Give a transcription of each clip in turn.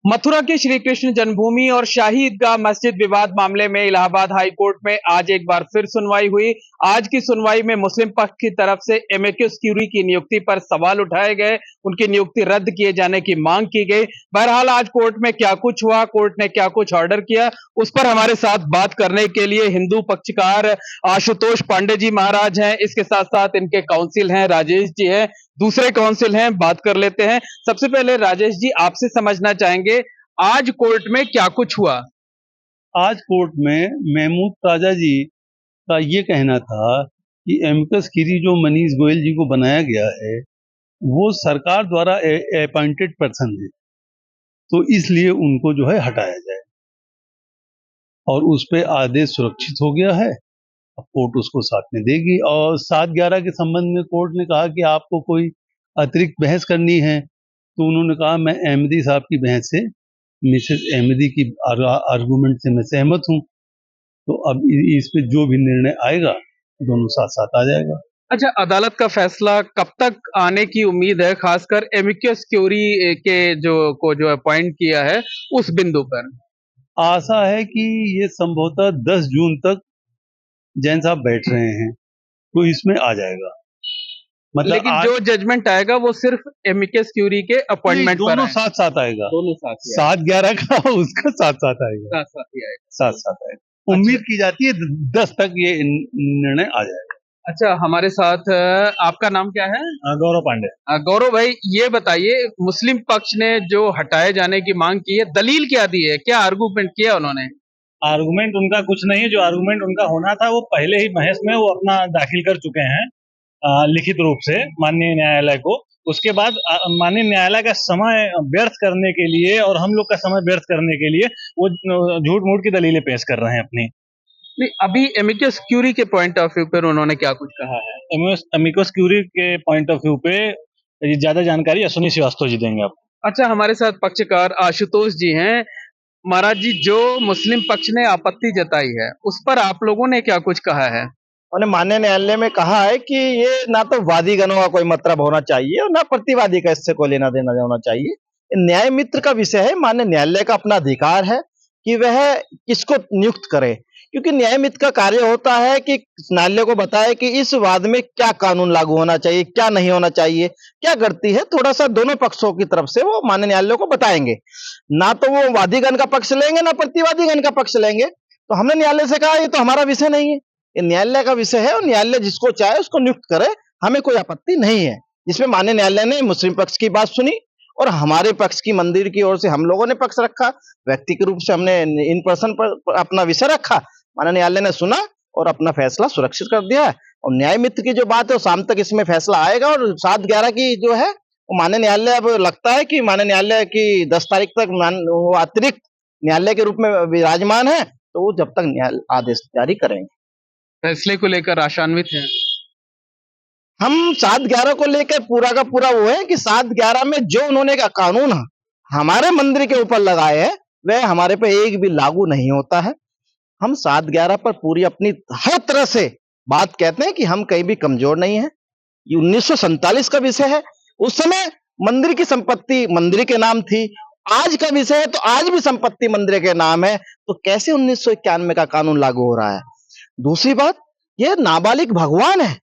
मथुरा के श्री कृष्ण जन्मभूमि और शाही ईदगाह मस्जिद विवाद मामले में इलाहाबाद हाई कोर्ट में आज एक बार फिर सुनवाई हुई। आज की सुनवाई में मुस्लिम पक्ष की तरफ से एमिकस क्यूरी की नियुक्ति पर सवाल उठाए गए, उनकी नियुक्ति रद्द किए जाने की मांग की गई। बहरहाल आज कोर्ट में क्या कुछ हुआ, कोर्ट ने क्या कुछ ऑर्डर किया, उस पर हमारे साथ बात करने के लिए हिंदू पक्षकार आशुतोष पांडे जी महाराज हैं। इसके साथ साथ इनके काउंसिल हैं राजेश जी हैं, दूसरे काउंसिल हैं, बात कर लेते हैं। सबसे पहले राजेश जी आपसे समझना चाहेंगे आज कोर्ट में क्या कुछ हुआ। आज कोर्ट में महमूद ताजा जी का ये कहना था कि एमिकस क्यूरी जो मनीष गोयल जी को बनाया गया है वो सरकार द्वारा अपॉइंटेड पर्सन है, तो इसलिए उनको जो है हटाया जाए और उस पे आदेश सुरक्षित हो गया है। अब कोर्ट उसको साथ में देगी। और 7/11 के संबंध में कोर्ट ने कहा कि आपको कोई अतिरिक्त बहस करनी है, तो उन्होंने कहा मैं अहमदी साहब की बहस से, मिसेस अहमदी की आर्गूमेंट से मैं सहमत हूँ। तो अब इस पे जो भी निर्णय आएगा दोनों साथ साथ आ जाएगा। अच्छा, अदालत का फैसला कब तक आने की उम्मीद है, खासकर एमिकस क्यूरी के जो अपॉइंट किया है उस बिंदु पर? आशा है कि ये संभवतः 10 जून तक जैन साहब बैठ रहे हैं, तो इसमें आ जाएगा। मतलब लेकिन जो जजमेंट आएगा वो सिर्फ एमिकस क्यूरी के अपॉइंटमेंट पर दोनों है। साथ साथ आएगा, दोनों साथ ही 7/11 का उसका साथ साथ आएगा, साथ साथ ही आएगा। साथ साथ आएगा। उम्मीद की जाती है 10 तक ये निर्णय आ जाएगा। अच्छा, हमारे साथ आपका नाम क्या है? गौरव पांडे। गौरव भाई, ये बताइए मुस्लिम पक्ष ने जो हटाए जाने की मांग की है, दलील क्या दी है, क्या आर्गूमेंट किया उन्होंने? आर्गुमेंट उनका कुछ नहीं है। जो आर्गुमेंट उनका होना था वो पहले ही बहस में वो अपना दाखिल कर चुके हैं लिखित रूप से माननीय न्यायालय को। उसके बाद माननीय न्यायालय का समय व्यर्थ करने के लिए और हम लोग का समय व्यर्थ करने के लिए वो झूठ मूठ की दलीलें पेश कर रहे हैं अपनी। नहीं, अभी एमिकस क्यूरी के पॉइंट ऑफ व्यू पर उन्होंने क्या कुछ कहा है? अमिकस क्यूरी के पॉइंट ऑफ व्यू पे ज्यादा जानकारी अश्विनी श्रीवास्तव जी देंगे आपको। अच्छा, हमारे साथ पक्षकार आशुतोष जी हैं। महाराज जी, जो मुस्लिम पक्ष ने आपत्ति जताई है उस पर आप लोगों ने क्या कुछ कहा है? उन्होंने माननीय न्यायालय में कहा है कि ये ना तो वादीगणों का कोई मतलब होना चाहिए और ना प्रतिवादी का इससे कोई लेना देना होना चाहिए। न्याय मित्र का विषय है, माननीय न्यायालय का अपना अधिकार है कि वह किसको नियुक्त करे, क्योंकि न्याय मित्र का कार्य होता है कि न्यायालय को बताए कि इस वाद में क्या कानून लागू होना चाहिए, क्या नहीं होना चाहिए, क्या गलती है, थोड़ा सा दोनों पक्षों की तरफ से वो माननीय न्यायालय को बताएंगे। ना तो वो वादीगण का पक्ष लेंगे ना प्रतिवादीगण का पक्ष लेंगे। तो हमने न्यायालय से कहा ये तो हमारा विषय नहीं है, ये न्यायालय का विषय है और न्यायालय जिसको चाहे उसको नियुक्त करे, हमें कोई आपत्ति नहीं है। जिसमें माननीय न्यायालय ने मुस्लिम पक्ष की बात सुनी और हमारे पक्ष की मंदिर की ओर से हम लोगों ने पक्ष रखा, व्यक्ति के रूप से हमने इन पर्सन पर अपना विषय रखा। माननीय न्यायालय ने सुना और अपना फैसला सुरक्षित कर दिया है। और न्याय मित्र की जो बात है वो शाम तक इसमें फैसला आएगा और 7/11 की जो है वो माननीय न्यायालय, अब लगता है कि माननीय न्यायालय की 10 तारीख तक वो अतिरिक्त न्यायालय के रूप में विराजमान है, तो वो जब तक न्यायालय आदेश जारी करेंगे। फैसले को लेकर आशान्वित हैं? हम 7/11 को लेकर पूरा का पूरा वो है कि 7/11 में जो उन्होंने का कानून हमारे मंदिर के ऊपर लगाए हैं वह हमारे पे एक भी लागू नहीं होता है। हम 7/11 पर पूरी अपनी हर तरह से बात कहते हैं कि हम कहीं भी कमजोर नहीं है। ये 1947 का विषय है, उस समय मंदिर की संपत्ति मंदिर के नाम थी। आज का विषय है तो आज भी संपत्ति मंदिर के नाम है, तो कैसे 1991 का कानून लागू हो रहा है? दूसरी बात, ये नाबालिग भगवान है,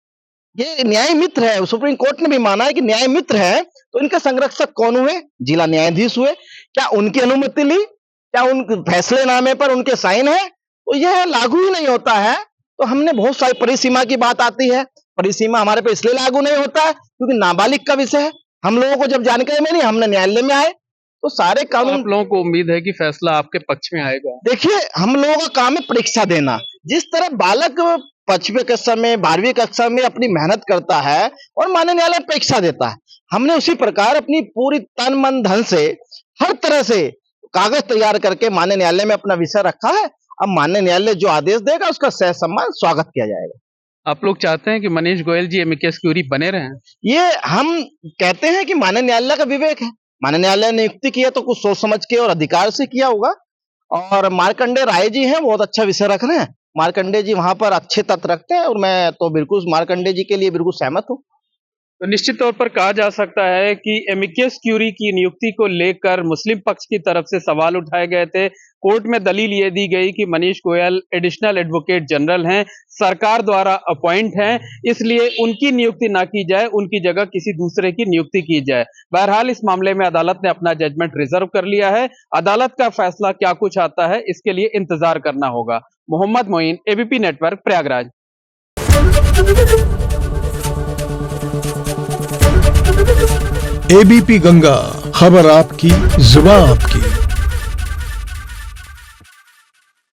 ये न्याय मित्र है। सुप्रीम कोर्ट ने भी माना है कि न्याय मित्र है, तो इनके संरक्षक कौन हुए? जिला न्यायाधीश हुए। क्या उनकी अनुमति ली? क्या उन फैसलेनामे पर उनके साइन है? तो यह लागू ही नहीं होता है। तो हमने बहुत सारी परिसीमा की बात आती है, परिसीमा हमारे पे इसलिए लागू नहीं होता है क्योंकि नाबालिग का विषय है। हम लोगों को जब जानकारी मिली हमने न्यायालय में आए, तो सारे कानून। आप लोगों को उम्मीद है कि फैसला आपके पक्ष में आएगा? देखिए, हम लोगों का काम है परीक्षा देना। जिस तरह बालक 5वीं कक्षा में 12वीं कक्षा में अपनी मेहनत करता है और माननीय न्यायालय परीक्षा देता है, हमने उसी प्रकार अपनी पूरी तन मन धन से हर तरह से कागज तैयार करके माननीय न्यायालय में अपना विषय रखा है। अब माननीय न्यायालय जो आदेश देगा उसका सहसम्मान स्वागत किया जाएगा। आप लोग चाहते हैं कि मनीष गोयल जी एमिकस क्यूरी बने रहें? ये हम कहते हैं कि माननीय न्यायालय का विवेक है। माननीय न्यायालय ने नियुक्ति किया तो कुछ सोच समझ के और अधिकार से किया होगा। और मार्कंडे राय जी हैं, बहुत अच्छा विषय रख रहे हैं। मार्कंडे जी वहां पर अच्छे तथ्य रखते हैं और मैं तो बिल्कुल मार्कंडे जी के लिए बिल्कुल सहमत हूँ। तो निश्चित तौर पर कहा जा सकता है कि एमिकस क्यूरी की नियुक्ति को लेकर मुस्लिम पक्ष की तरफ से सवाल उठाए गए थे। कोर्ट में दलील ये दी गई कि Manish Goyal additional advocate general हैं, सरकार द्वारा अपॉइंट हैं, इसलिए उनकी नियुक्ति ना की जाए, उनकी जगह किसी दूसरे की नियुक्ति की जाए। बहरहाल इस मामले में अदालत ने अपना जजमेंट रिजर्व कर लिया है। अदालत का फैसला क्या कुछ आता है, इसके लिए इंतजार करना होगा। Mohammad Moin, ABP network, Prayagraj. ABP Ganga, खबर आपकी, जुबान आपकी।